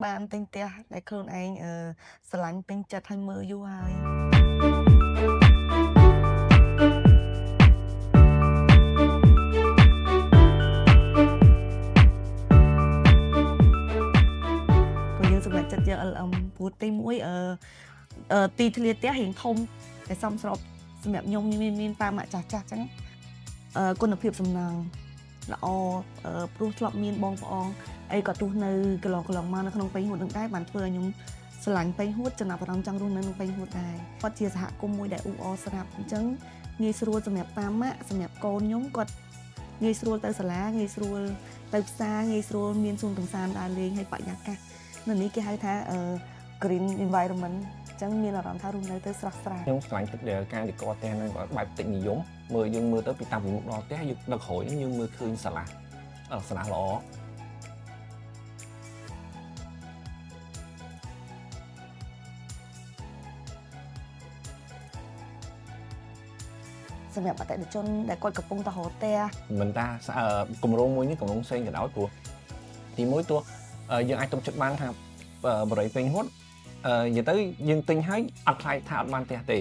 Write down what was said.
បានទិញផ្ទះដែលខ្លួនឯងស្រឡាញ់ពេញចិត្តហើយមើលយូរហើយក៏យើងសម្រេចចិត្តយក LM ព្រោះទី1ទីធ្លាផ្ទះរៀងធំតែសមស្របសម្រាប់ខ្ញុំមានប៉ាម៉ាក់ចាស់ចាស់អញ្ចឹងគុណភាពសំណង់ល្អព្រោះធ្លាប់មានបងប្អូនអីក៏ទោះនៅកន្លងមកនៅក្នុងពេញហួតនឹងដែរបានធ្វើឲ្យខ្ញុំស្រឡាញ់ពេញហួតចំណាប់អារម្មណ៍ចង់រស់នៅពេញហួតដែរគាត់ជាសហគមន៍មួយដែលអ៊ូអរស្រាប់អញ្ចឹងងាយស្រួលសម្រាប់ប៉ាម៉ាក់សម្រាប់កូនខ្ញុំគាត់ងាយស្រួលទៅសាលាងាយស្រួលទៅផ្សារងាយស្រួលមានសួនកម្សាន្តដើរលេងហើយបរិយាកាសនៅនេះគេហៅថាgreen environment ចឹងមានអារម្មណ៍ថារស់នៅទៅស្រស់ស្រាយខ្ញុំឆ្លាញ់ទឹកដែលការដេកផ្ទះហ្នឹងក៏បែបតិចនិយមយើងមើលទៅពីតាមពីមុខដល់ផ្ទះយើងដឹកក្រោយយើងមើលឃើញសាលាល្អសម្រាប់អតិថិជនដែលគាត់កំពុងតែរកផ្ទះមិនថាគម្រោងមួយនេះគម្រោងផ្សេងក៏ដោយព្រោះទីមួយទោះយើងអាចទុកចិត្តបានថាបរិយាពេញហួតនិយាយទៅយើងទិញហើយអត់ខ្លាចថាអត់បានផ្ទះទេ